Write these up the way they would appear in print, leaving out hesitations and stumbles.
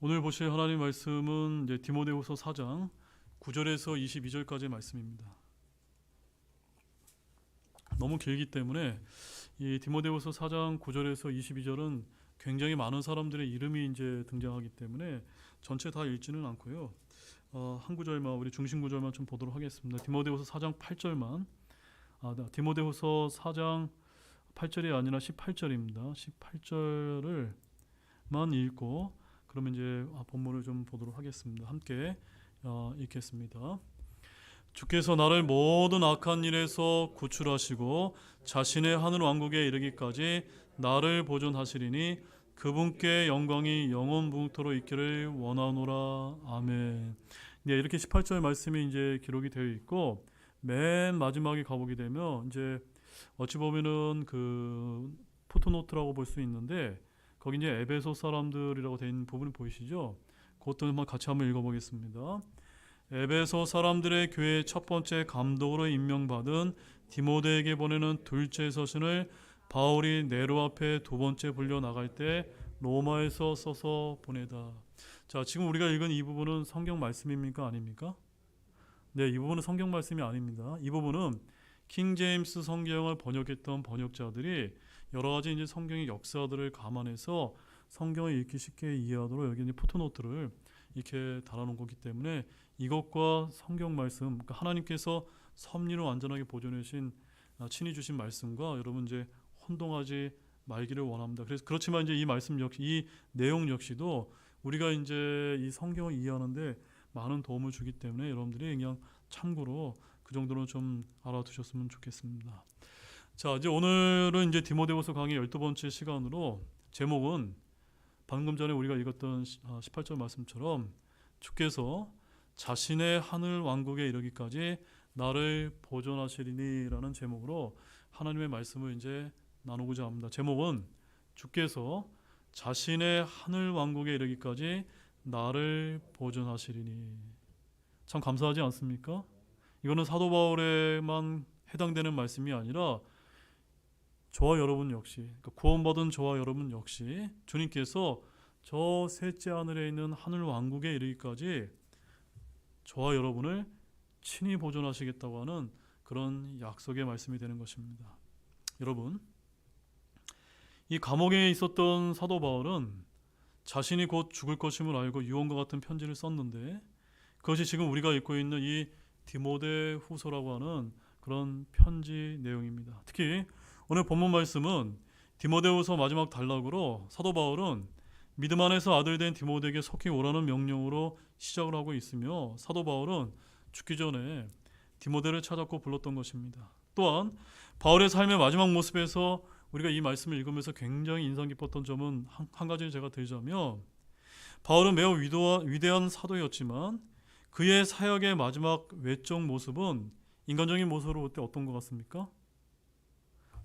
오늘 보실 하나님 말씀은 이제 디모데후서 4장 9절에서 22절까지의 말씀입니다. 너무 길기 때문에 이 디모데후서 4장 9절에서 22절은 굉장히 많은 사람들의 이름이 이제 등장하기 때문에 전체 다 읽지는 않고요. 한 구절만 우리 중심 구절만 좀 보도록 하겠습니다. 디모데후서 4장 8절만 디모데후서 4장 8절이 아니라 18절입니다. 18절을만 읽고 그러면 이제 본문을 좀 보도록 하겠습니다. 함께 읽겠습니다. 주께서 나를 모든 악한 일에서 구출하시고 자신의 하늘 왕국에 이르기까지 나를 보존하시리니 그분께 영광이 영원부토록 있기를 원하노라. 아멘. 네, 이렇게 18절 말씀이 이제 기록이 되어 있고 맨 마지막에 가보게 되면 이제 어찌 보면은 그 포토노트라고 볼 수 있는데 거기 이제 에베소 사람들이라고 된 부분이 보이시죠? 그것도 한번 같이 한번 읽어보겠습니다. 에베소 사람들의 교회의 첫 번째 감독으로 임명받은 디모데에게 보내는 둘째 서신을 바울이 네로 앞에 두 번째 불려 나갈 때 로마에서 써서 보내다. 자, 지금 우리가 읽은 이 부분은 성경 말씀입니까? 아닙니까? 네, 이 부분은 성경 말씀이 아닙니다. 이 부분은 킹 제임스 성경을 번역했던 번역자들이 여러 가지 이제 성경의 역사들을 감안해서 성경을 읽기 쉽게 이해하도록 여기 이제 포토노트를 이렇게 달아놓은 거기 때문에 이것과 성경 말씀, 그러니까 하나님께서 섭리로 완전하게 보존해 주신 친히 주신 말씀과 여러분 이제 혼동하지 말기를 원합니다. 그래서 그렇지만 이제 이 말씀 역시 이 내용 역시도 우리가 이제 이 성경을 이해하는데 많은 도움을 주기 때문에 여러분들이 그냥 참고로 그 정도는 좀 알아두셨으면 좋겠습니다. 자, 이제 오늘은 이제 디모데후서 강의 12번째 시간으로 제목은 방금 전에 우리가 읽었던 18절 말씀처럼 주께서 자신의 하늘 왕국에 이르기까지 나를 보존하시리니라는 제목으로 하나님의 말씀을 이제 나누고자 합니다. 제목은 주께서 자신의 하늘 왕국에 이르기까지 나를 보존하시리니. 참 감사하지 않습니까? 이거는 사도 바울에만 해당되는 말씀이 아니라 저와 여러분 역시, 그러니까 구원받은 저와 여러분 역시 주님께서 저 셋째 하늘에 있는 하늘 왕국에 이르기까지 저와 여러분을 친히 보존하시겠다고 하는 그런 약속의 말씀이 되는 것입니다. 여러분, 이 감옥에 있었던 사도 바울은 자신이 곧 죽을 것임을 알고 유언과 같은 편지를 썼는데 그것이 지금 우리가 읽고 있는 이 디모데 후서라고 하는 그런 편지 내용입니다. 특히 오늘 본문 말씀은 디모데후서 마지막 단락으로 사도 바울은 믿음 안에서 아들 된 디모데에게 속히 오라는 명령으로 시작을 하고 있으며 사도 바울은 죽기 전에 디모데를 찾았고 불렀던 것입니다. 또한 바울의 삶의 마지막 모습에서 우리가 이 말씀을 읽으면서 굉장히 인상 깊었던 점은 한 가지를 제가 들자면 바울은 매우 위대한 사도였지만 그의 사역의 마지막 외적 모습은 인간적인 모습으로 볼 때 어떤 것 같습니까?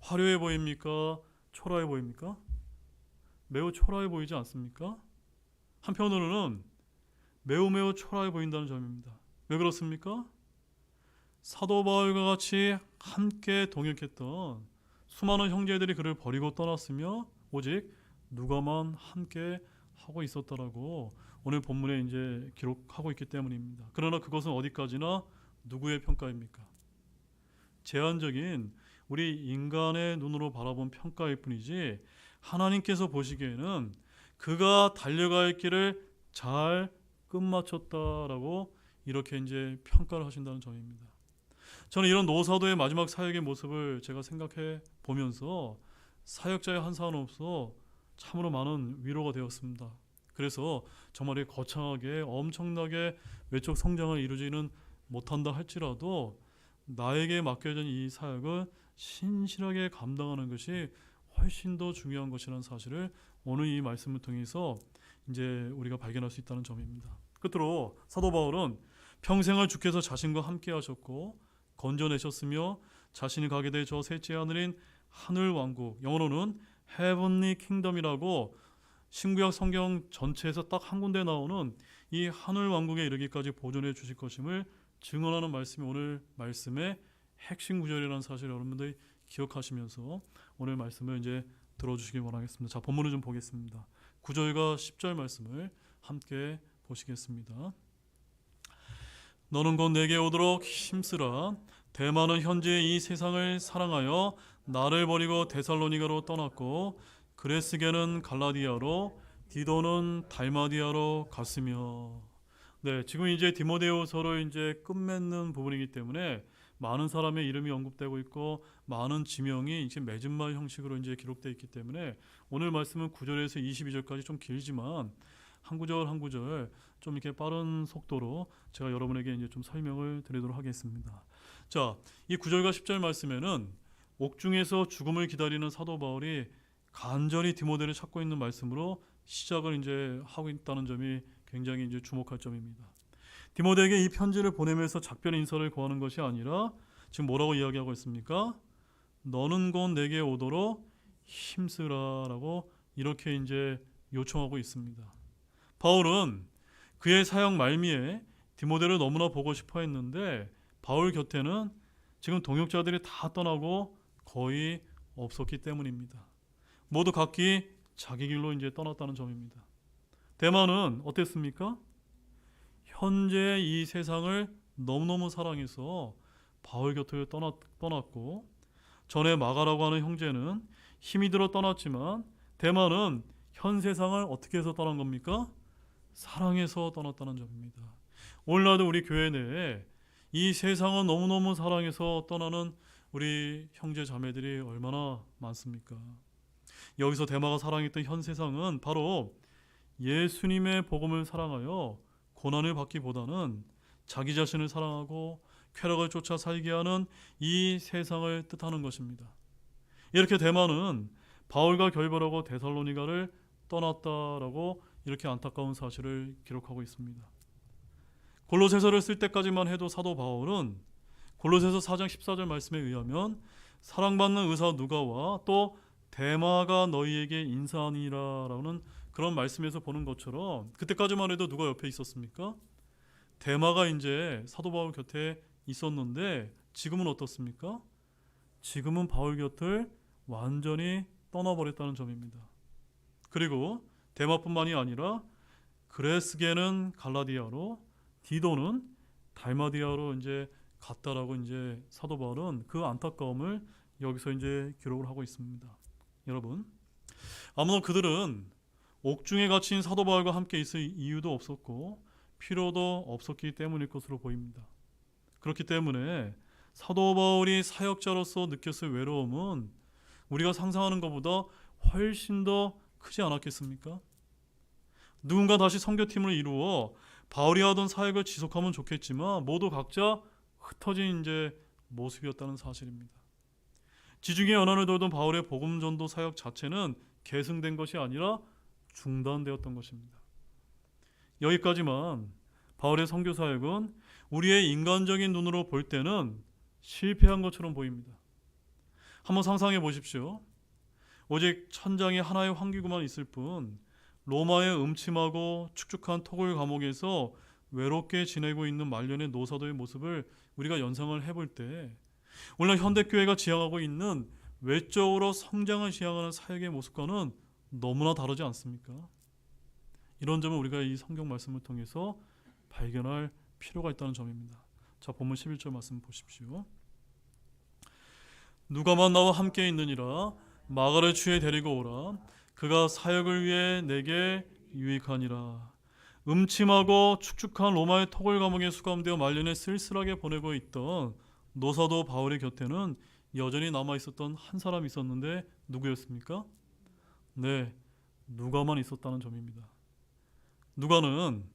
화려해 보입니까? 초라해 보입니까? 매우 초라해 보이지 않습니까? 한편으로는 매우 초라해 보인다는 점입니다. 왜 그렇습니까? 사도 바울과 같이 함께 동역했던 수많은 형제들이 그를 버리고 떠났으며 오직 누가만 함께 하고 있었다라고 오늘 본문에 이제 기록하고 있기 때문입니다. 그러나 그것은 어디까지나 누구의 평가입니까? 제한적인 우리 인간의 눈으로 바라본 평가일 뿐이지 하나님께서 보시기에는 그가 달려갈 길을 잘 끝마쳤다라고 이렇게 이제 평가를 하신다는 점입니다. 저는 이런 노사도의 마지막 사역의 모습을 제가 생각해 보면서 사역자의 한 사람으로서 참으로 많은 위로가 되었습니다. 그래서 정말 거창하게 엄청나게 외적 성장을 이루지는 못한다 할지라도 나에게 맡겨진 이 사역을 신실하게 감당하는 것이 훨씬 더 중요한 것이라는 사실을 오늘 이 말씀을 통해서 이제 우리가 발견할 수 있다는 점입니다. 끝으로 사도 바울은 평생을 주께서 자신과 함께 하셨고 건져내셨으며 자신이 가게 될 저 셋째 하늘인 하늘 왕국, 영어로는 Heavenly Kingdom이라고 신구약 성경 전체에서 딱 한 군데 나오는 이 하늘 왕국에 이르기까지 보존해 주실 것임을 증언하는 말씀이 오늘 말씀의 핵심 구절이라는 사실을 여러분들이 기억하시면서 오늘 말씀을 이제 들어주시길 원하겠습니다. 자, 본문을 좀 보겠습니다. 9절과 10절 말씀을 함께 보시겠습니다. 너는 곧 내게 오도록 힘쓰라. 데마는 현재 이 세상을 사랑하여 나를 버리고 데살로니가로 떠났고 그레스게는 갈라디아로 디도는 달마디아로 갔으며. 네, 지금 이제 디모데후서로 이제 끝맺는 부분이기 때문에 많은 사람의 이름이 언급되고 있고 많은 지명이 이제 맺은말 형식으로 이제 기록되어 있기 때문에 오늘 말씀은 9절에서 22절까지 좀 길지만 한 구절 한 구절 좀 이렇게 빠른 속도로 제가 여러분에게 이제 좀 설명을 드리도록 하겠습니다. 자, 이 9절과 10절 말씀에는 옥중에서 죽음을 기다리는 사도 바울이 간절히 디모데를 찾고 있는 말씀으로 시작을 이제 하고 있다는 점이 굉장히 이제 주목할 점입니다. 디모데에게 이 편지를 보내면서 작별 인사를 구하는 것이 아니라 지금 뭐라고 이야기하고 있습니까? 너는 곧 내게 오도록 힘쓰라라고 이렇게 이제 요청하고 있습니다. 바울은 그의 사역 말미에 디모데를 너무나 보고 싶어 했는데 바울 곁에는 지금 동역자들이 다 떠나고 거의 없었기 때문입니다. 모두 각기 자기 길로 이제 떠났다는 점입니다. 데마는 어땠습니까? 현재 이 세상을 너무너무 사랑해서 바울 곁을 떠났고 전에 마가라고 하는 형제는 힘이 들어 떠났지만 데마는 현 세상을 어떻게 해서 떠난 겁니까? 사랑해서 떠났다는 점입니다. 오늘날도 우리 교회 내에 이 세상을 너무너무 사랑해서 떠나는 우리 형제 자매들이 얼마나 많습니까? 여기서 데마가 사랑했던 현 세상은 바로 예수님의 복음을 사랑하여 고난을 받기보다는 자기 자신을 사랑하고 쾌락을 쫓아 살게 하는 이 세상을 뜻하는 것입니다. 이렇게 데마는 바울과 결별하고 데살로니가를 떠났다라고 이렇게 안타까운 사실을 기록하고 있습니다. 골로새서를 쓸 때까지만 해도 사도 바울은 골로새서 4장 14절 말씀에 의하면 사랑받는 의사 누가와 또 데마가 너희에게 인사하니라라는 그런 말씀에서 보는 것처럼 그때까지만 해도 누가 옆에 있었습니까? 데마가 이제 사도 바울 곁에 있었는데 지금은 어떻습니까? 지금은 바울 곁을 완전히 떠나버렸다는 점입니다. 그리고 데마뿐만이 아니라 그레스게는 갈라디아로 디도는 달마디아로 이제 갔다라고 이제 사도 바울은 그 안타까움을 여기서 이제 기록을 하고 있습니다. 여러분, 아무튼 그들은 옥중에 갇힌 사도 바울과 함께 있을 이유도 없었고 필요도 없었기 때문일 것으로 보입니다. 그렇기 때문에 사도 바울이 사역자로서 느꼈을 외로움은 우리가 상상하는 것보다 훨씬 더 크지 않았겠습니까? 누군가 다시 선교팀을 이루어 바울이 하던 사역을 지속하면 좋겠지만 모두 각자 흩어진 이제 모습이었다는 사실입니다. 지중해 연안을 돌던 바울의 복음 전도 사역 자체는 계승된 것이 아니라 중단되었던 것입니다. 여기까지만 바울의 선교 사역은 우리의 인간적인 눈으로 볼 때는 실패한 것처럼 보입니다. 한번 상상해 보십시오. 오직 천장에 하나의 황기구만 있을 뿐 로마의 음침하고 축축한 토굴 감옥에서 외롭게 지내고 있는 말년의 노사도의 모습을 우리가 연상을 해볼 때 오늘 현대교회가 지향하고 있는 외적으로 성장을 지향하는 사역의 모습과는 너무나 다르지 않습니까? 이런 점을 우리가 이 성경 말씀을 통해서 발견할 필요가 있다는 점입니다. 자, 본문 11절 말씀 보십시오. 누가만 나와 함께 있느니라 마가를 취해 데리고 오라. 그가 사역을 위해 내게 유익하니라. 음침하고 축축한 로마의 토굴 감옥에 수감되어 말년에 쓸쓸하게 보내고 있던 노사도 바울의 곁에는 여전히 남아있었던 한 사람이 있었는데 누구였습니까? 네, 누가만 있었다는 점입니다. 누가는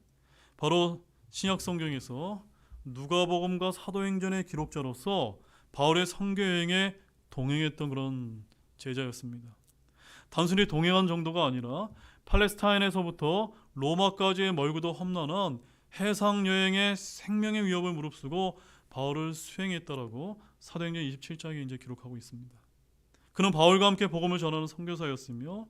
바로 신약 성경에서 누가복음과 사도행전의 기록자로서 바울의 선교 여행에 동행했던 그런 제자였습니다. 단순히 동행한 정도가 아니라 팔레스타인에서부터 로마까지의 멀고도 험난한 해상 여행의 생명의 위협을 무릅쓰고 바울을 수행했다라고 사도행전 27장에 이제 기록하고 있습니다. 그는 바울과 함께 복음을 전하는 선교사였으며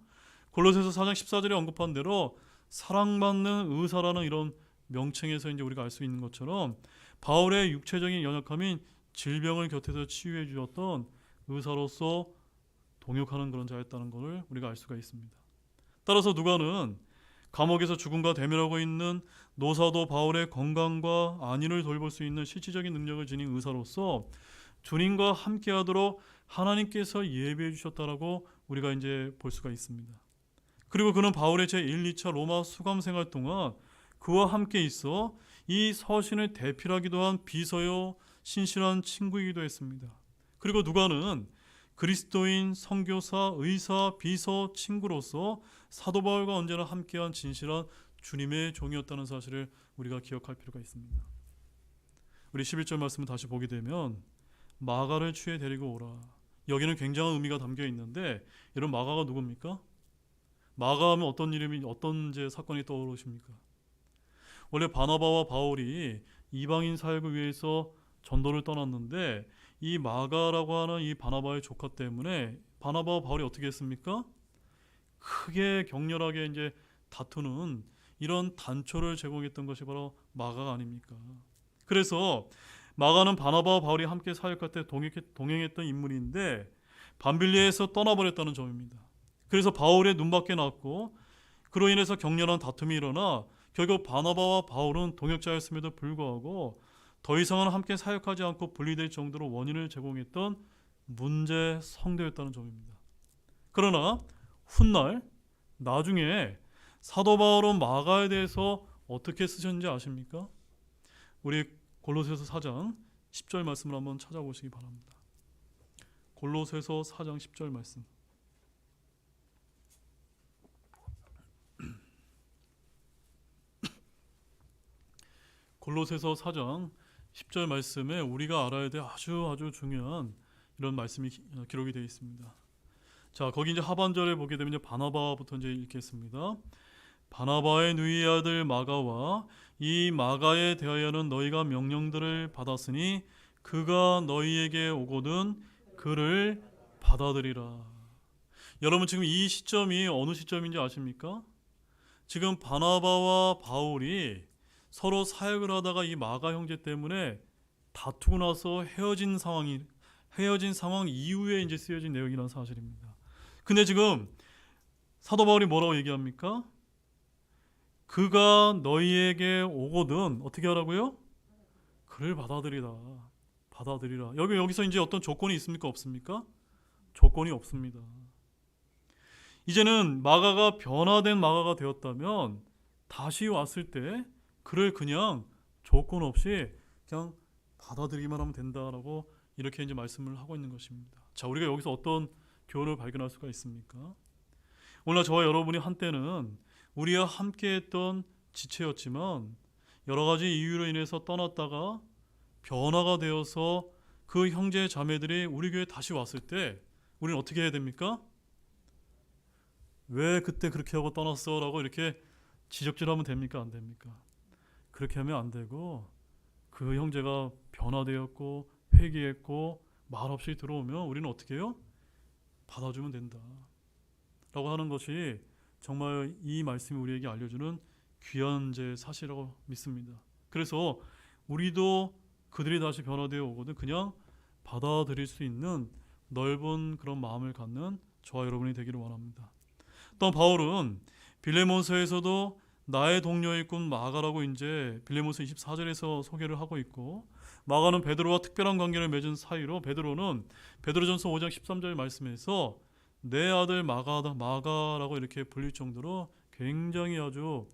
골로새서 4장 14절에 언급한 대로 사랑받는 의사라는 이런 명칭에서 이제 우리가 알 수 있는 것처럼 바울의 육체적인 연약함인 질병을 곁에서 치유해 주었던 의사로서 동역하는 그런 자였다는 것을 우리가 알 수가 있습니다. 따라서 누가는 감옥에서 죽음과 대면하고 있는 노사도 바울의 건강과 안위를 돌볼 수 있는 실질적인 능력을 지닌 의사로서 주님과 함께하도록 하나님께서 예비해 주셨다라고 우리가 이제 볼 수가 있습니다. 그리고 그는 바울의 제1, 2차 로마 수감 생활 동안 그와 함께 있어 이 서신을 대필하기도 한 비서요 신실한 친구이기도 했습니다. 그리고 누가는 그리스도인, 선교사, 의사, 비서, 친구로서 사도 바울과 언제나 함께한 진실한 주님의 종이었다는 사실을 우리가 기억할 필요가 있습니다. 우리 11절 말씀을 다시 보게 되면 마가를 취해 데리고 오라. 여기는 굉장한 의미가 담겨 있는데 이런 마가가 누굽니까? 마가하면 어떤 이름이 어떤 이제 사건이 떠오르십니까? 원래 바나바와 바울이 이방인 사역을 위해서 전도를 떠났는데 이 마가라고 하는 이 바나바의 조카 때문에 바나바와 바울이 어떻게 했습니까? 크게 격렬하게 이제 다투는 이런 단초를 제공했던 것이 바로 마가가 아닙니까? 그래서 마가는 바나바와 바울이 함께 사역할 때 동행했던 인물인데 밤빌리에서 떠나버렸다는 점입니다. 그래서 바울의 눈밖에 났고 그로 인해서 격렬한 다툼이 일어나 결국 바나바와 바울은 동역자였음에도 불구하고 더 이상은 함께 사역하지 않고 분리될 정도로 원인을 제공했던 문제 성도였다는 점입니다. 그러나 훗날 나중에 사도 바울은 마가에 대해서 어떻게 쓰셨는지 아십니까? 우리 골로새서 4장 10절 말씀을 한번 찾아보시기 바랍니다. 골로새서 4장 10절 말씀. 골로새서 4장 10절 말씀에 우리가 알아야 될 아주 중요한 이런 말씀이 기록이 되어 있습니다. 자, 거기 이제 하반절에 보게 되면 이제 바나바부터 이제 읽겠습니다. 바나바의 누이의 아들 마가와 이 마가에 대하여는 너희가 명령들을 받았으니 그가 너희에게 오거든 그를 받아들이라. 여러분 지금 이 시점이 어느 시점인지 아십니까? 지금 바나바와 바울이 서로 사역을 하다가 이 마가 형제 때문에 다투고 나서 헤어진 상황 이후에 이제 쓰여진 내용이라는 사실입니다. 근데 지금 사도 바울이 뭐라고 얘기합니까? 그가 너희에게 오거든 어떻게 하라고요? 그를 받아들이라. 여기서 이제 어떤 조건이 있습니까? 없습니까? 조건이 없습니다. 이제는 마가가 변화된 마가가 되었다면 다시 왔을 때 그를 그냥 조건 없이 그냥 받아들이기만 하면 된다라고 이렇게 이제 말씀을 하고 있는 것입니다. 자, 우리가 여기서 어떤 교훈을 발견할 수가 있습니까? 오늘 저와 여러분이 한때는 우리와 함께했던 지체였지만 여러 가지 이유로 인해서 떠났다가 변화가 되어서 그 형제 자매들이 우리 교회에 다시 왔을 때 우리는 어떻게 해야 됩니까? 왜 그때 그렇게 하고 떠났어? 라고 이렇게 지적질하면 됩니까? 안 됩니까? 그렇게 하면 안 되고 그 형제가 변화되었고 회개했고 말없이 들어오면 우리는 어떻게 해요? 받아주면 된다 라고 하는 것이 정말 이 말씀이 우리에게 알려주는 귀한 제 사실이라고 믿습니다. 그래서 우리도 그들이 다시 변화되어 오거든 그냥 받아들일 수 있는 넓은 그런 마음을 갖는 저와 여러분이 되기를 원합니다. 또 바울은 빌레몬서에서도 나의 동료의 꿈 마가라고 이제 빌레몬서 24절에서 소개를 하고 있고 마가는 베드로와 특별한 관계를 맺은 사이로 베드로는 베드로전서 5장 13절 말씀에서 내 아들 마가라고 이렇게 불릴 정도로 굉장히 아주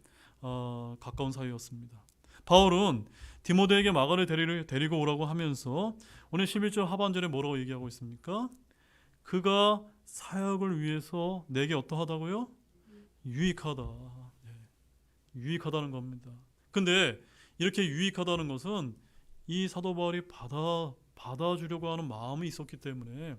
가까운 사이였습니다. 바울은 디모데에게 마가를 데리고 오라고 하면서 오늘 11절 하반절에 뭐라고 얘기하고 있습니까? 그가 사역을 위해서 내게 어떠하다고요? 유익하다. 유익하다는 겁니다. 근데 이렇게 유익하다는 것은 이 사도 바울이 받아주려고 하는 마음이 있었기 때문에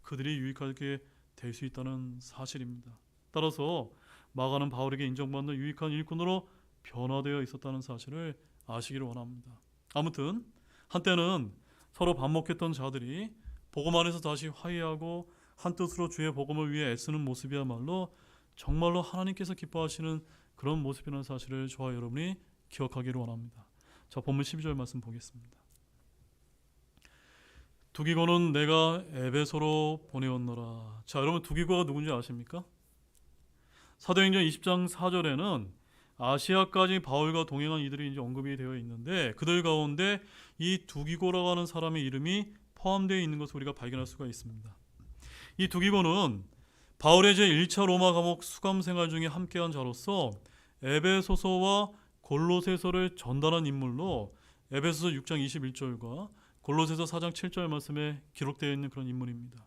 그들이 유익하게 될 수 있다는 사실입니다. 따라서 마가는 바울에게 인정받는 유익한 일꾼으로 변화되어 있었다는 사실을 아시기를 원합니다. 아무튼 한때는 서로 반목했던 자들이 복음 안에서 다시 화해하고 한뜻으로 주의 복음을 위해 애쓰는 모습이야말로 정말로 하나님께서 기뻐하시는 그런 모습이라는 사실을 저와 여러분이 기억하기를 원합니다. 자, 본문 12절 말씀 보겠습니다. 두기고는 내가 에베소로 보내었노라. 자, 여러분 두기고가 누군지 아십니까? 사도행전 20장 4절에는 아시아까지 바울과 동행한 이들이 이제 언급이 되어 있는데 그들 가운데 이 두기고라고 하는 사람의 이름이 포함되어 있는 것을 우리가 발견할 수가 있습니다. 이 두기고는 바울의 제1차 로마 감옥 수감 생활 중에 함께한 자로서 에베소서와 골로새서를 전달한 인물로 에베소서 6장 21절과 골로새서 4장 7절 말씀에 기록되어 있는 그런 인물입니다.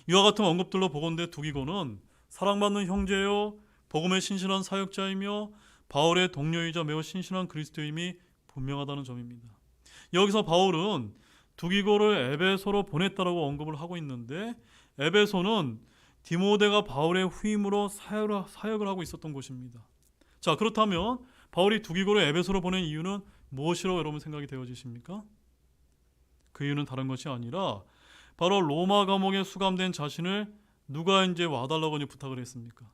이와 같은 언급들로 보건대 두기고는 사랑받는 형제요 복음의 신실한 사역자이며 바울의 동료이자 매우 신실한 그리스도임이 분명하다는 점입니다. 여기서 바울은 두기고를 에베소로 보냈다라고 언급을 하고 있는데 에베소는 디모데가 바울의 후임으로 사역을 하고 있었던 곳입니다. 자, 그렇다면 바울이 두기고를 에베소로 보낸 이유는 무엇이라고 여러분 생각이 되어지십니까? 그 이유는 다른 것이 아니라 바로 로마 감옥에 수감된 자신을 누가 이제 와달라고 이제 부탁을 했습니까?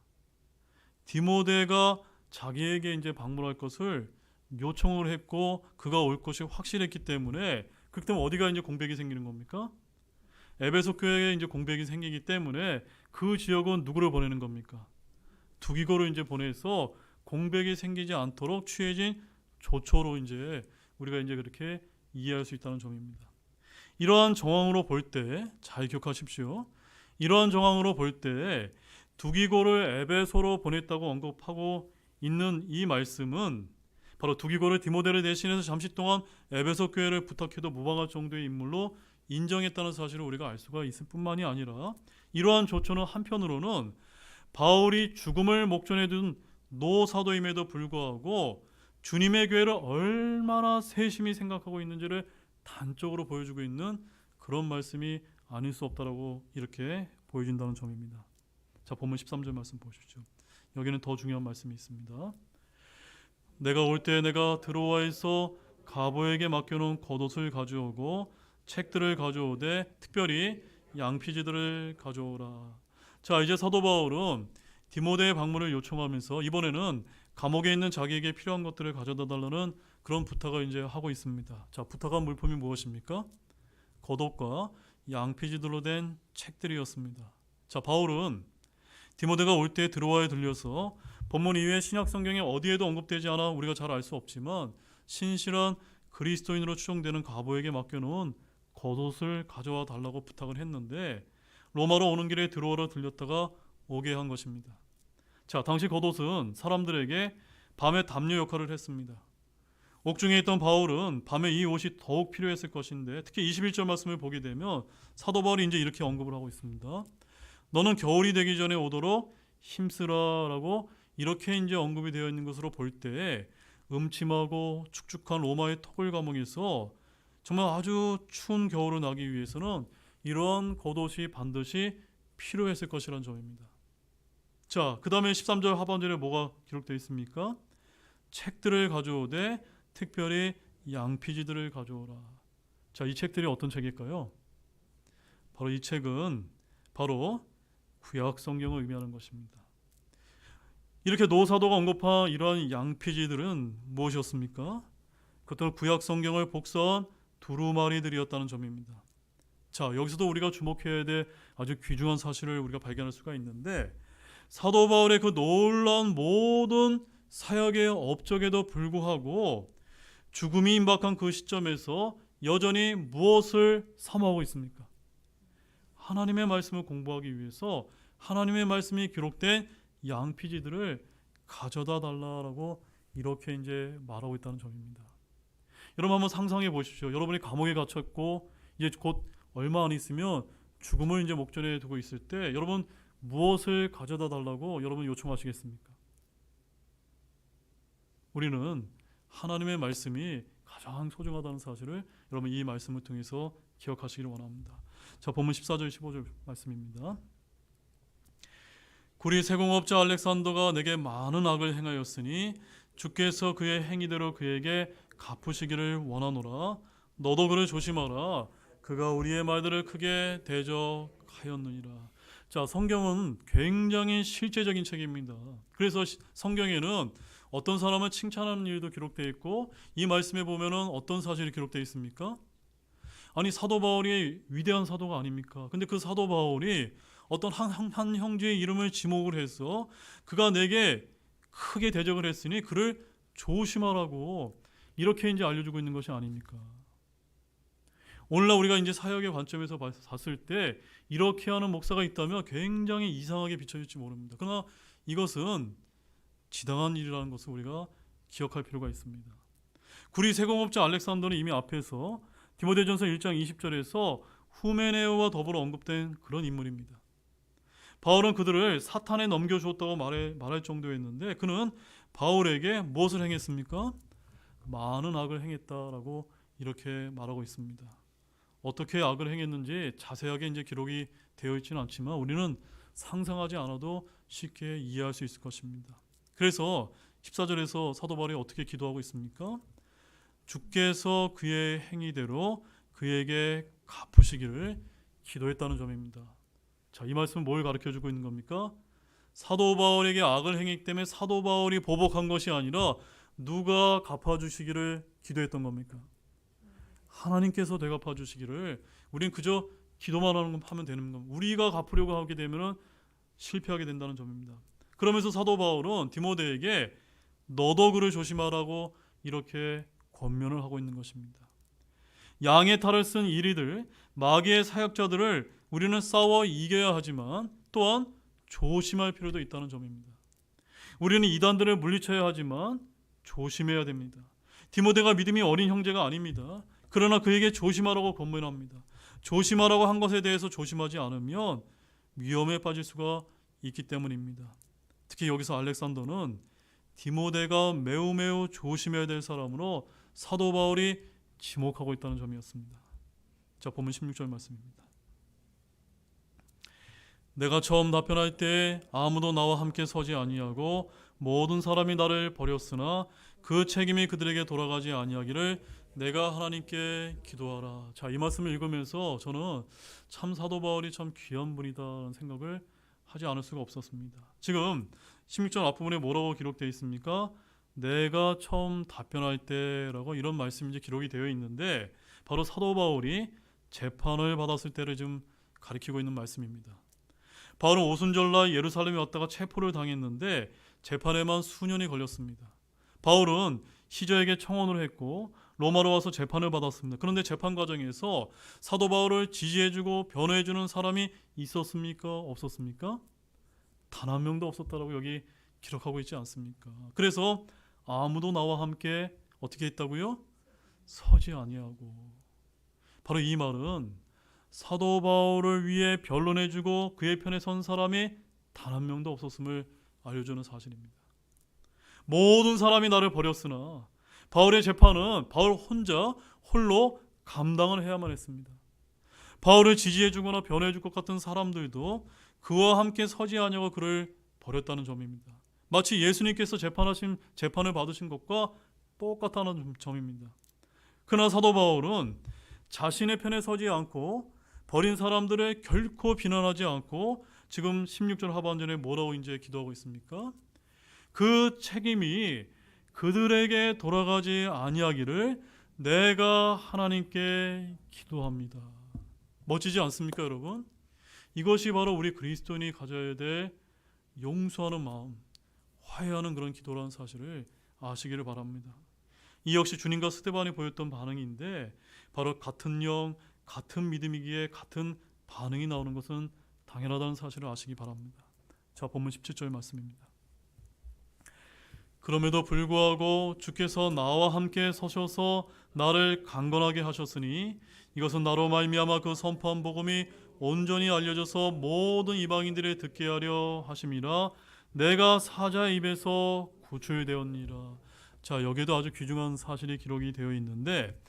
디모데가 자기에게 이제 방문할 것을 요청을 했고 그가 올 것이 확실했기 때문에 그렇기 때문에 어디가 이제 공백이 생기는 겁니까? 에베소 교회에 이제 공백이 생기기 때문에 그 지역은 누구를 보내는 겁니까? 두기고를 이제 보내서 공백이 생기지 않도록 취해진 조처로 이제 우리가 이제 그렇게 이해할 수 있다는 점입니다. 이러한 정황으로 볼 때 잘 기억하십시오. 이러한 정황으로 볼 때 두기고를 에베소로 보냈다고 언급하고 있는 이 말씀은 바로 두기고를 디모데를 대신해서 잠시 동안 에베소 교회를 부탁해도 무방할 정도의 인물로 인정했다는 사실을 우리가 알 수가 있을 뿐만이 아니라 이러한 조처는 한편으로는 바울이 죽음을 목전에 둔 노사도임에도 불구하고 주님의 교회를 얼마나 세심히 생각하고 있는지를 단적으로 보여주고 있는 그런 말씀이 아닐 수 없다라고 이렇게 보여진다는 점입니다. 자, 본문 13절 말씀 보십시오. 여기는 더 중요한 말씀이 있습니다. 내가 올 때 내가 드로아에서 가보에게 맡겨놓은 겉옷을 가져오고 책들을 가져오되 특별히 양피지들을 가져오라. 자, 이제 사도 바울은 디모데의 방문을 요청하면서 이번에는 감옥에 있는 자기에게 필요한 것들을 가져다 달라는 그런 부탁을 이제 하고 있습니다. 자, 부탁한 물품이 무엇입니까? 겉옷과 양피지들로 된 책들이었습니다. 자, 바울은 디모데가 올 때 드로아에 들려서 본문 이외에 신약 성경에 어디에도 언급되지 않아 우리가 잘 알 수 없지만 신실한 그리스도인으로 추정되는 가보에게 맡겨놓은 겉옷을 가져와 달라고 부탁을 했는데 로마로 오는 길에 드로아로 들렸다가 오게 한 것입니다. 자, 당시 겉옷은 사람들에게 밤의 담요 역할을 했습니다. 옥중에 있던 바울은 밤에 이 옷이 더욱 필요했을 것인데 특히 21절 말씀을 보게 되면 사도 바울이 이제 이렇게 언급을 하고 있습니다. 너는 겨울이 되기 전에 오도록 힘쓰라라고 이렇게 이제 언급이 되어 있는 것으로 볼 때 음침하고 축축한 로마의 토굴 감옥에서 정말 아주 추운 겨울을 나기 위해서는 이러한 겉옷이 반드시 필요했을 것이라는 점입니다. 자, 그 다음에 13절 하반절에 뭐가 기록되어 있습니까? 책들을 가져오되 특별히 양피지들을 가져오라. 자, 이 책들이 어떤 책일까요? 바로 이 책은 바로 구약 성경을 의미하는 것입니다. 이렇게 노사도가 언급한 이러한 양피지들은 무엇이었습니까? 그것들은 구약 성경을 복사한 두루마리들이었다는 점입니다. 자, 여기서도 우리가 주목해야 될 아주 귀중한 사실을 우리가 발견할 수가 있는데 사도 바울의 그 놀라운 모든 사역의 업적에도 불구하고 죽음이 임박한 그 시점에서 여전히 무엇을 사모하고 있습니까? 하나님의 말씀을 공부하기 위해서 하나님의 말씀이 기록된 양피지들을 가져다 달라라고 이렇게 이제 말하고 있다는 점입니다. 여러분 한번 상상해 보십시오. 여러분이 감옥에 갇혔고 이제 곧 얼마 안 있으면 죽음을 이제 목전에 두고 있을 때 여러분 무엇을 가져다 달라고 여러분 요청하시겠습니까? 우리는 하나님의 말씀이 가장 소중하다는 사실을 여러분 이 말씀을 통해서 기억하시기를 원합니다. 자, 본문 14절 15절 말씀입니다. 구리 세공업자 알렉산더가 내게 많은 악을 행하였으니 주께서 그의 행위대로 그에게 갚으시기를 원하노라. 너도 그를 조심하라. 그가 우리의 말들을 크게 대적하였느니라. 자, 성경은 굉장히 실제적인 책입니다. 그래서 성경에는 어떤 사람을 칭찬하는 일도 기록되어 있고 이 말씀에 보면은 어떤 사실이 기록되어 있습니까? 아니, 사도 바울이 위대한 사도가 아닙니까? 근데 그 사도 바울이 어떤 한 형제의 이름을 지목을 해서 그가 내게 크게 대적을 했으니 그를 조심하라고 이렇게 이제 알려주고 있는 것이 아닙니까? 오늘날 우리가 이제 사역의 관점에서 봤을 때 이렇게 하는 목사가 있다면 굉장히 이상하게 비춰질지 모릅니다. 그러나 이것은 지당한 일이라는 것을 우리가 기억할 필요가 있습니다. 구리 세공업자 알렉산더는 이미 앞에서 디모데전서 1장 20절에서 후메네오와 더불어 언급된 그런 인물입니다. 바울은 그들을 사탄에 넘겨주었다고 말할 정도였는데 그는 바울에게 무엇을 행했습니까? 많은 악을 행했다라고 이렇게 말하고 있습니다. 어떻게 악을 행했는지 자세하게 이제 기록이 되어 있지는 않지만 우리는 상상하지 않아도 쉽게 이해할 수 있을 것입니다. 그래서 14절에서 사도 바울이 어떻게 기도하고 있습니까? 주께서 그의 행위대로 그에게 갚으시기를 기도했다는 점입니다. 자, 이 말씀은 뭘 가르쳐주고 있는 겁니까? 사도 바울에게 악을 행했기 때문에 사도 바울이 보복한 것이 아니라 누가 갚아주시기를 기도했던 겁니까? 하나님께서 대갚아 주시기를. 우린 그저 기도만 하면 되는 겁니다. 우리가 갚으려고 하게 되면 실패하게 된다는 점입니다. 그러면서 사도 바울은 디모데에게 너도 그를 조심하라고 이렇게 권면을 하고 있는 것입니다. 양의 탈을 쓴 이리들, 마귀의 사역자들을 우리는 싸워 이겨야 하지만 또한 조심할 필요도 있다는 점입니다. 우리는 이단들을 물리쳐야 하지만 조심해야 됩니다. 디모데가 믿음이 어린 형제가 아닙니다. 그러나 그에게 조심하라고 권면합니다. 조심하라고 한 것에 대해서 조심하지 않으면 위험에 빠질 수가 있기 때문입니다. 특히 여기서 알렉산더는 디모데가 매우 조심해야 될 사람으로 사도 바울이 지목하고 있다는 점이었습니다. 자, 본문 16절 말씀입니다. 내가 처음 답변할 때 아무도 나와 함께 서지 아니하고 모든 사람이 나를 버렸으나 그 책임이 그들에게 돌아가지 아니하기를 내가 하나님께 기도하라. 자, 이 말씀을 읽으면서 저는 참 사도 바울이 참 귀한 분이다라는 생각을 하지 않을 수가 없었습니다. 지금 16절 앞부분에 뭐라고 기록되어 있습니까? 내가 처음 답변할 때라고 이런 말씀이 이제 기록이 되어 있는데 바로 사도 바울이 재판을 받았을 때를 좀 가리키고 있는 말씀입니다. 바울은 오순절날 예루살렘에 왔다가 체포를 당했는데 재판에만 수년이 걸렸습니다. 바울은 시저에게 청혼을 했고 로마로 와서 재판을 받았습니다. 그런데 재판 과정에서 사도 바울을 지지해주고 변호해주는 사람이 있었습니까? 없었습니까? 단 한 명도 없었다라고 여기 기록하고 있지 않습니까? 그래서 아무도 나와 함께 어떻게 했다고요? 서지 아니하고. 바로 이 말은 사도 바울을 위해 변론해주고 그의 편에 선 사람이 단 한 명도 없었음을 알려주는 사실입니다. 모든 사람이 나를 버렸으나 바울의 재판은 바울 홀로 감당을 해야만 했습니다. 바울을 지지해주거나 변호해줄 것 같은 사람들도 그와 함께 서지 아니하고 그를 버렸다는 점입니다. 마치 예수님께서 재판을 받으신 것과 똑같다는 점입니다. 그러나 사도 바울은 자신의 편에 서지 않고 버린 사람들을 결코 비난하지 않고 지금 16절 하반절에 뭐라고 이제 기도하고 있습니까? 그 책임이 그들에게 돌아가지 아니하기를 내가 하나님께 기도합니다. 멋지지 않습니까, 여러분? 이것이 바로 우리 그리스도인이 가져야 될 용서하는 마음, 화해하는 그런 기도라는 사실을 아시기를 바랍니다. 이 역시 주님과 스데반이 보였던 반응인데 바로 같은 영, 같은 믿음이기에 같은 반응이 나오는 것은 당연하다는 사실을 아시기 바랍니다. 자, 본문 17절 말씀입니다. 그럼에도 불구하고 주께서 나와 함께 서셔서 나를 강건하게 하셨으니 이것은 나로 말미암아 그 선포한 복음이 온전히 알려져서 모든 이방인들이 듣게 하려 하심이라. 내가 사자의 입에서 구출되었니라. 자, 여기에도 아주 귀중한 사실이 기록이 되어 있는데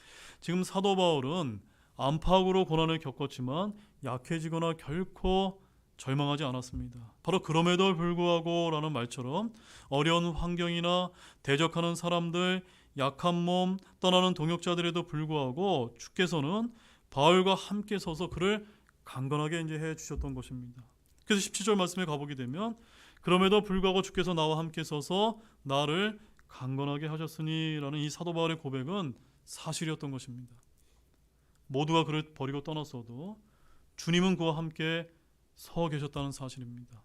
지금 사도 바울은 안팎으로 고난을 겪었지만 약해지거나 결코 절망하지 않았습니다. 바로 그럼에도 불구하고 라는 말처럼 어려운 환경이나 대적하는 사람들, 약한 몸, 떠나는 동역자들에도 불구하고 주께서는 바울과 함께 서서 그를 강건하게 이제 해주셨던 것입니다. 그래서 17절 말씀에 가보게 되면 그럼에도 불구하고 주께서 나와 함께 서서 나를 강건하게 하셨으니 라는 이 사도 바울의 고백은 사실이었던 것입니다. 모두가 그를 버리고 떠났어도 주님은 그와 함께 서 계셨다는 사실입니다.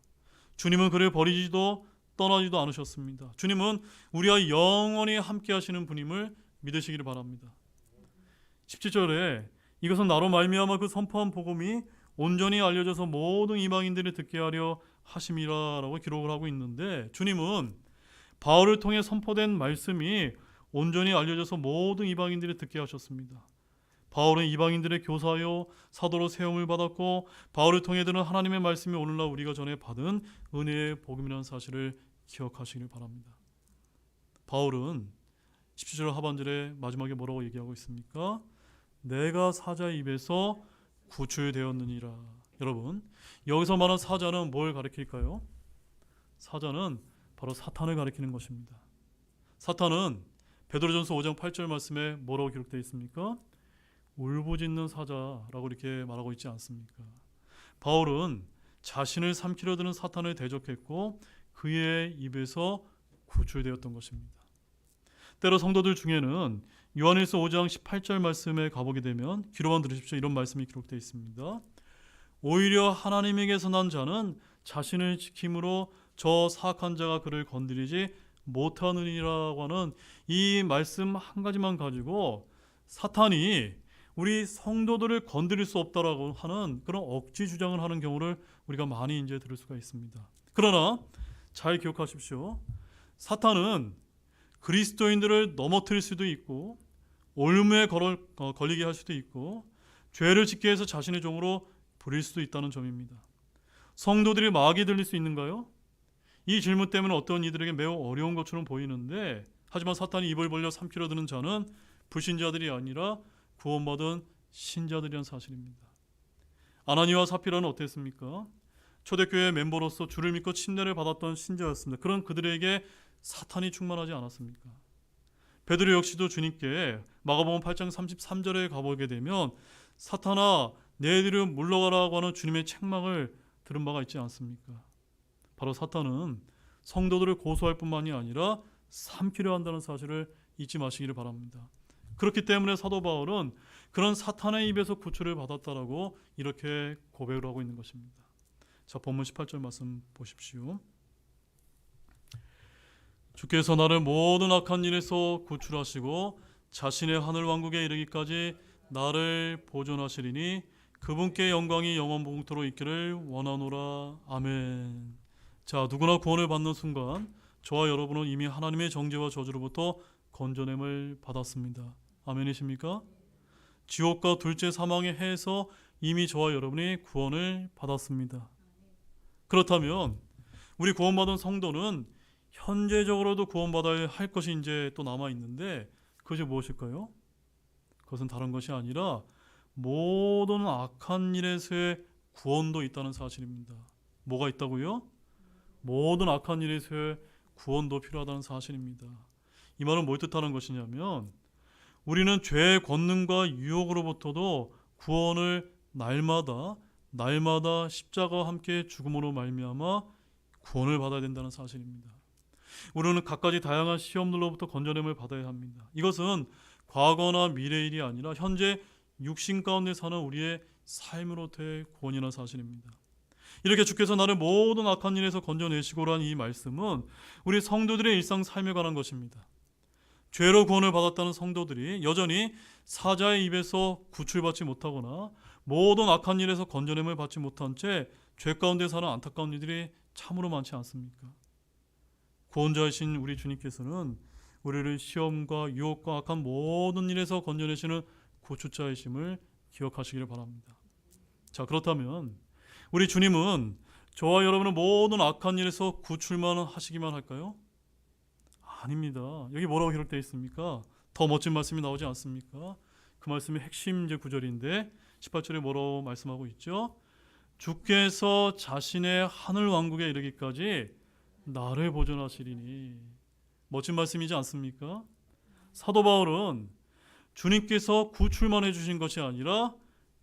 주님은 그를 버리지도 떠나지도 않으셨습니다. 주님은 우리와 영원히 함께 하시는 분임을 믿으시기를 바랍니다. 17절에 이것은 나로 말미암아 그 선포한 복음이 온전히 알려져서 모든 이방인들이 듣게 하려 하심이라라고 기록을 하고 있는데, 주님은 바울을 통해 선포된 말씀이 온전히 알려져서 모든 이방인들이 듣게 하셨습니다. 바울은 이방인들의 교사요 사도로 세움을 받았고, 바울을 통해 들은 하나님의 말씀이 오늘날 우리가 전에 받은 은혜의 복음이라는 사실을 기억하시길 바랍니다. 바울은 17절 하반절에 마지막에 뭐라고 얘기하고 있습니까? 내가 사자의 입에서 구출되었느니라. 여러분, 여기서 말하는 사자는 뭘 가리킬까요? 사자는 바로 사탄을 가리키는 것입니다. 사탄은 베드로전서 5장 8절 말씀에 뭐라고 기록되어 있습니까? 울부짖는 사자라고 이렇게 말하고 있지 않습니까? 바울은 자신을 삼키려 드는 사탄을 대적했고 그의 입에서 구출되었던 것입니다. 때로 성도들 중에는 요한일서 5장 18절 말씀에 가보게 되면, 귀로만 들으십시오, 이런 말씀이 기록되어 있습니다. 오히려 하나님에게서 난 자는 자신을 지킴으로 저 사악한 자가 그를 건드리지 못하느니라고 하는 이 말씀 한 가지만 가지고 사탄이 우리 성도들을 건드릴 수 없다라고 하는 그런 억지 주장을 하는 경우를 우리가 많이 이제 들을 수가 있습니다. 그러나 잘 기억하십시오. 사탄은 그리스도인들을 넘어뜨릴 수도 있고 올무에 걸리게 할 수도 있고 죄를 짓게 해서 자신의 종으로 부릴 수도 있다는 점입니다. 성도들이 마귀에 들릴 수 있는가요? 이 질문 때문에 어떤 이들에게 매우 어려운 것처럼 보이는데, 하지만 사탄이 입을 벌려 삼키려 드는 자는 불신자들이 아니라 구원받은 신자들이란 사실입니다. 아나니와 사피라는 어땠습니까? 초대교회 멤버로서 주를 믿고 침례를 받았던 신자였습니다. 그런 그들에게 사탄이 충만하지 않았습니까? 베드로 역시도 주님께 마가복음 8장 33절에 가보게 되면 사탄아 내 뒤로 물러가라고 하는 주님의 책망을 들은 바가 있지 않습니까? 바로 사탄은 성도들을 고소할 뿐만이 아니라 삼키려 한다는 사실을 잊지 마시기를 바랍니다. 그렇기 때문에 사도 바울은 그런 사탄의 입에서 구출을 받았다라고 이렇게 고백을 하고 있는 것입니다. 자, 본문 18절 말씀 보십시오. 주께서 나를 모든 악한 일에서 구출하시고 자신의 하늘 왕국에 이르기까지 나를 보존하시리니 그분께 영광이 영원토록 있기를 원하노라. 아멘. 자, 누구나 구원을 받는 순간 저와 여러분은 이미 하나님의 정죄와 저주로부터 건져냄을 받았습니다. 아멘이십니까? 지옥과 둘째 사망의 해에서 이미 저와 여러분이 구원을 받았습니다. 그렇다면 우리 구원받은 성도는 현재적으로도 구원받아야 할 것이 이제 또 남아 있는데, 그것이 무엇일까요? 그것은 다른 것이 아니라 모든 악한 일에서의 구원도 있다는 사실입니다. 뭐가 있다고요? 모든 악한 일에서의 구원도 필요하다는 사실입니다. 이 말은 뭘 뜻하는 것이냐면, 우리는 죄의 권능과 유혹으로부터도 구원을 날마다 십자가와 함께 죽음으로 말미암아 구원을 받아야 된다는 사실입니다. 우리는 갖가지 다양한 시험들로부터 건져냄을 받아야 합니다. 이것은 과거나 미래의 일이 아니라 현재 육신 가운데 사는 우리의 삶으로부터의 구원이라는 사실입니다. 이렇게 주께서 나를 모든 악한 일에서 건져내시고라는 이 말씀은 우리 성도들의 일상 삶에 관한 것입니다. 죄로 구원을 받았다는 성도들이 여전히 사자의 입에서 구출받지 못하거나 모든 악한 일에서 건져냄을 받지 못한 채 죄 가운데 사는 안타까운 이들이 참으로 많지 않습니까? 구원자이신 우리 주님께서는 우리를 시험과 유혹과 악한 모든 일에서 건져내시는 구출자이심을 기억하시기를 바랍니다. 자, 그렇다면 우리 주님은 저와 여러분의 모든 악한 일에서 구출만 하시기만 할까요? 아닙니다. 여기 뭐라고 기록되어 있습니까? 더 멋진 말씀이 나오지 않습니까? 그 말씀의 핵심 이제 구절인데 18절에 뭐라고 말씀하고 있죠? 주께서 자신의 하늘 왕국에 이르기까지 나를 보존하시리니. 멋진 말씀이지 않습니까? 사도 바울은 주님께서 구출만 해주신 것이 아니라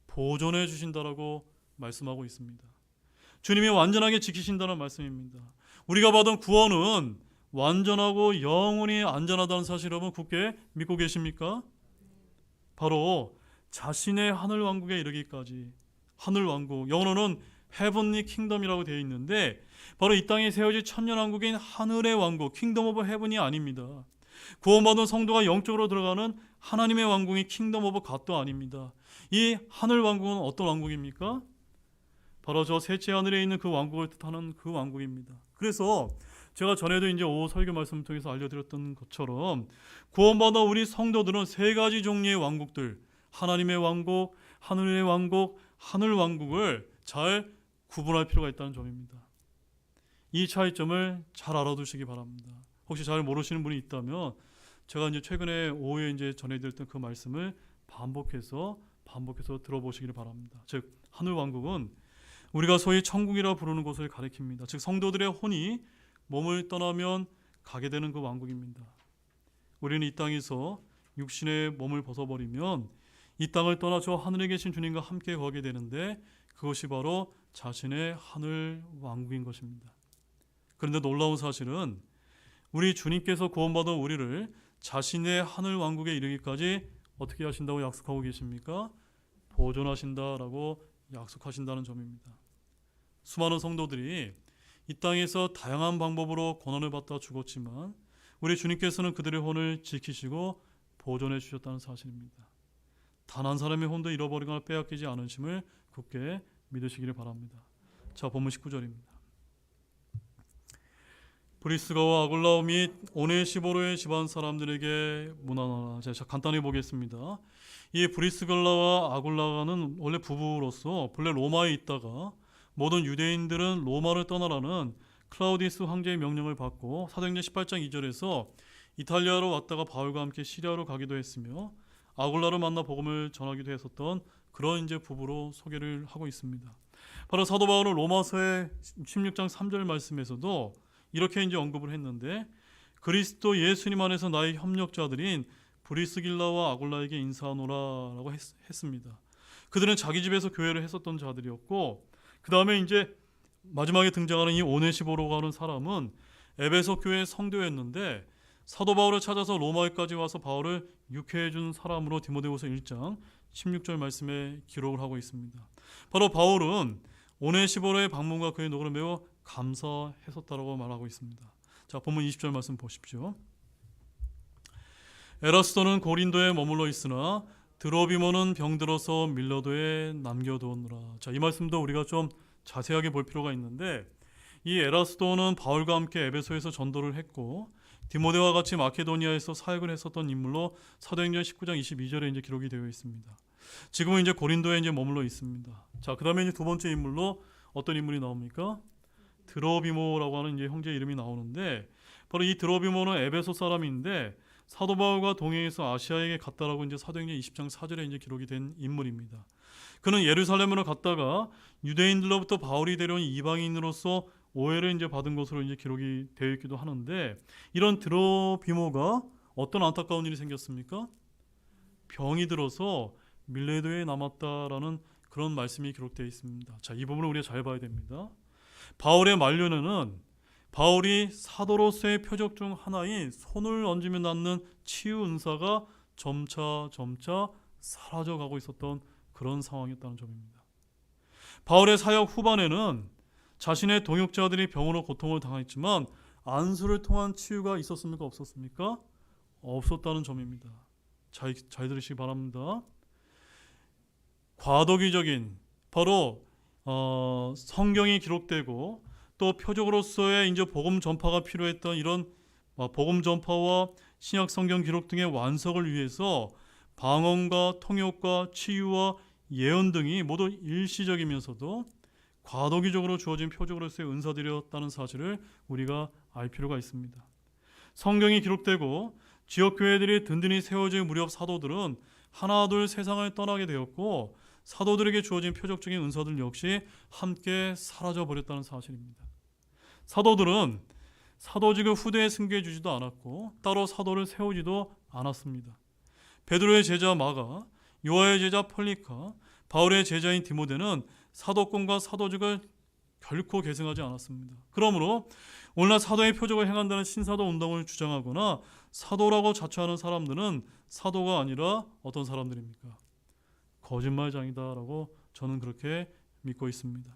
보존해 주신다라고 말씀하고 있습니다. 주님이 완전하게 지키신다는 말씀입니다. 우리가 받은 구원은 완전하고 영원히 안전하다는 사실 여러분 굳게 믿고 계십니까? 바로 자신의 하늘 왕국에 이르기까지. 하늘 왕국, 영어로는 헤븐리 킹덤이라고 되어 있는데 바로 이 땅에 세워질 천년왕국인 하늘의 왕국, 킹덤 오브 헤븐이 아닙니다. 구원받은 성도가 영적으로 들어가는 하나님의 왕국이 킹덤 오브 갓도 아닙니다. 이 하늘 왕국은 어떤 왕국입니까? 바로 저 셋째 하늘에 있는 그 왕국을 뜻하는 그 왕국입니다. 그래서 제가 전에도 이제 오후 설교 말씀을 통해서 알려드렸던 것처럼 구원받아 우리 성도들은 세 가지 종류의 왕국들, 하나님의 왕국, 하늘의 왕국, 하늘 왕국을 잘 구분할 필요가 있다는 점입니다. 이 차이점을 잘 알아두시기 바랍니다. 혹시 잘 모르시는 분이 있다면 제가 이제 최근에 오후에 이제 전해드렸던 그 말씀을 반복해서 들어보시기를 바랍니다. 즉 하늘 왕국은 우리가 소위 천국이라 부르는 곳을 가리킵니다. 즉 성도들의 혼이 몸을 떠나면 가게 되는 그 왕국입니다. 우리는 이 땅에서 육신의 몸을 벗어버리면 이 땅을 떠나 저 하늘에 계신 주님과 함께 거하게 되는데 그것이 바로 자신의 하늘 왕국인 것입니다. 그런데 놀라운 사실은 우리 주님께서 구원받은 우리를 자신의 하늘 왕국에 이르기까지 어떻게 하신다고 약속하고 계십니까? 보존하신다라고 약속하신다는 점입니다. 수많은 성도들이 이 땅에서 다양한 방법으로 고난을 받다 죽었지만 우리 주님께서는 그들의 혼을 지키시고 보존해 주셨다는 사실입니다. 단 한 사람의 혼도 잃어버리거나 빼앗기지 않으심을 굳게 믿으시기를 바랍니다. 자, 본문 19절입니다. 브리스가와 아굴라 및 오네시보로의 집안 사람들에게 문안하라. 제가 간단히 보겠습니다. 이 브리스갈라와 아굴라는 원래 부부로서 본래 로마에 있다가 모든 유대인들은 로마를 떠나라는 클라우디스 황제의 명령을 받고 사도행전 18장 2절에서 이탈리아로 왔다가 바울과 함께 시리아로 가기도 했으며 아굴라를 만나 복음을 전하기도 했었던 그런 이제 부부로 소개를 하고 있습니다. 바로 사도 바울은 로마서의 16장 3절 말씀에서도 이렇게 이제 언급을 했는데 그리스도 예수님 안에서 나의 협력자들인 브리스길라와 아굴라에게 인사하노라라고 했습니다. 그들은 자기 집에서 교회를 했었던 자들이었고 그 다음에 이제 마지막에 등장하는 이 오네시보로가 하는 사람은 에베소 교회의 성도였는데 사도 바울을 찾아서 로마에까지 와서 바울을 유쾌해 준 사람으로 디모데후서 1장 16절 말씀에 기록을 하고 있습니다. 바로 바울은 오네시보로의 방문과 그의 노고를 매우 감사했었다라고 말하고 있습니다. 자, 본문 20절 말씀 보십시오. 에라스도는 고린도에 머물러 있으나 드로비모는 병들어서 밀러도에 남겨두었노라. 자, 이 말씀도 우리가 좀 자세하게 볼 필요가 있는데 이 에라스도는 바울과 함께 에베소에서 전도를 했고 디모데와 같이 마케도니아에서 사역을 했었던 인물로 사도행전 19장 22절에 이제 기록이 되어 있습니다. 지금은 이제 고린도에 이제 머물러 있습니다. 자, 그다음에 이제 두 번째 인물로 어떤 인물이 나옵니까? 드로비모라고 하는 이제 형제 이름이 나오는데 바로 이 드로비모는 에베소 사람인데 사도 바울과 동행해서 아시아에게 갔다라고 이제 사도행전 20장 4절에 이제 기록이 된 인물입니다. 그는 예루살렘으로 갔다가 유대인들로부터 바울이 데려온 이방인으로서 오해를 이제 받은 것으로 이제 기록이 되어 있기도 하는데 이런 드로비모가 어떤 안타까운 일이 생겼습니까? 병이 들어서 밀레도에 남았다라는 그런 말씀이 기록되어 있습니다. 자, 이 부분을 우리가 잘 봐야 됩니다. 바울의 만료는 바울이 사도로서의 표적 중 하나인 손을 얹으면 낫는 치유 은사가 점차 사라져가고 있었던 그런 상황이었다는 점입니다. 바울의 사역 후반에는 자신의 동역자들이 병으로 고통을 당했지만 안수를 통한 치유가 있었습니까? 없었습니까? 없었다는 점입니다. 잘 들으시기 바랍니다. 과도기적인 바로 성경이 기록되고 또 표적으로서의 이제 복음 전파가 필요했던 이런 복음 전파와 신약 성경 기록 등의 완성을 위해서 방언과 통역과 치유와 예언 등이 모두 일시적이면서도 과도기적으로 주어진 표적으로서의 은사들이었다는 사실을 우리가 알 필요가 있습니다. 성경이 기록되고 지역 교회들이 든든히 세워질 무렵 사도들은 하나둘 세상을 떠나게 되었고 사도들에게 주어진 표적적인 은사들 역시 함께 사라져 버렸다는 사실입니다. 사도들은 사도직을 후대에 승계해 주지도 않았고 따로 사도를 세우지도 않았습니다. 베드로의 제자 마가, 요한의 제자 폴리카, 바울의 제자인 디모데는 사도권과 사도직을 결코 계승하지 않았습니다. 그러므로 오늘날 사도의 표적을 행한다는 신사도 운동을 주장하거나 사도라고 자처하는 사람들은 사도가 아니라 어떤 사람들입니까? 거짓말장이다라고 저는 그렇게 믿고 있습니다.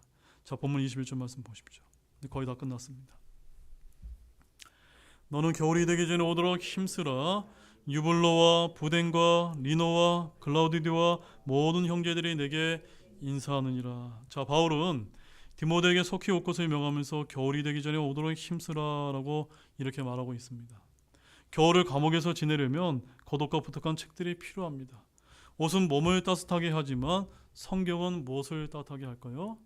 자, 본문 21절 말씀 보십시오. 거의 다 끝났습니다. 너는 겨울이 되기 전에 오도록 힘쓰라. 유블로와 부덴과 리노와 글라우디디와 모든 형제들이 내게 인사하느니라. 자, 바울은 디모데에게 속히 올 것을 명하면서 겨울이 되기 전에 오도록 힘쓰라라고 이렇게 말하고 있습니다. 겨울을 감옥에서 지내려면 겉옷과 부탁한 책들이 필요합니다. 옷은 몸을 따뜻하게 하지만 성경은 무엇을 따뜻하게 할까요?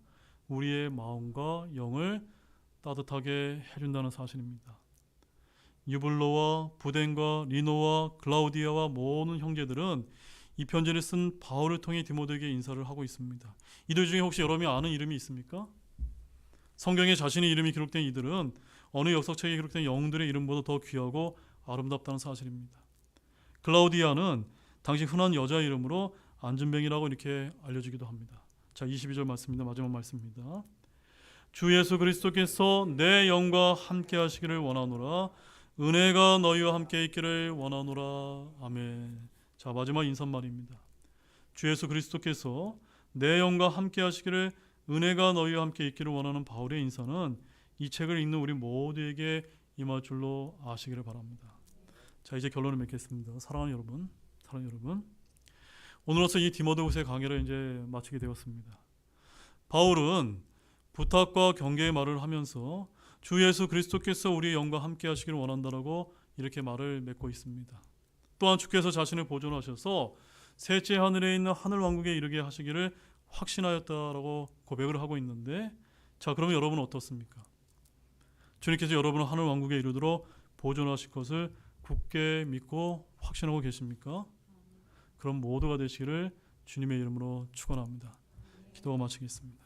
우리의 마음과 영을 따뜻하게 해준다는 사실입니다. 유블로와 부덴과 리노와 글라우디아와 모든 형제들은 이 편지를 쓴 바울을 통해 디모데에게 인사를 하고 있습니다. 이들 중에 혹시 여러분이 아는 이름이 있습니까? 성경에 자신의 이름이 기록된 이들은 어느 역사책에 기록된 영웅들의 이름보다 더 귀하고 아름답다는 사실입니다. 글라우디아는 당시 흔한 여자 이름으로 안전뱅이라고 이렇게 알려지기도 합니다. 자, 22절 말씀입니다. 마지막 말씀입니다. 주 예수 그리스도께서 내 영과 함께 하시기를 원하노라. 은혜가 너희와 함께 있기를 원하노라. 아멘. 자, 마지막 인사말입니다. 주 예수 그리스도께서 내 영과 함께 하시기를 은혜가 너희와 함께 있기를 원하는 바울의 인사는 이 책을 읽는 우리 모두에게 임할 줄로 아시기를 바랍니다. 자, 이제 결론을 맺겠습니다. 사랑하는 여러분, 오늘로서 이 디모데후서 강의를 이제 마치게 되었습니다. 바울은 부탁과 경계의 말을 하면서 주 예수 그리스도께서 우리의 영과 함께 하시기를 원한다라고 이렇게 말을 맺고 있습니다. 또한 주께서 자신을 보존하셔서 셋째 하늘에 있는 하늘 왕국에 이르게 하시기를 확신하였다라고 고백을 하고 있는데, 자, 그러면 여러분은 어떻습니까? 주님께서 여러분을 하늘 왕국에 이르도록 보존하실 것을 굳게 믿고 확신하고 계십니까? 그럼 모두가 되시기를 주님의 이름으로 축원합니다. 기도가 마치겠습니다.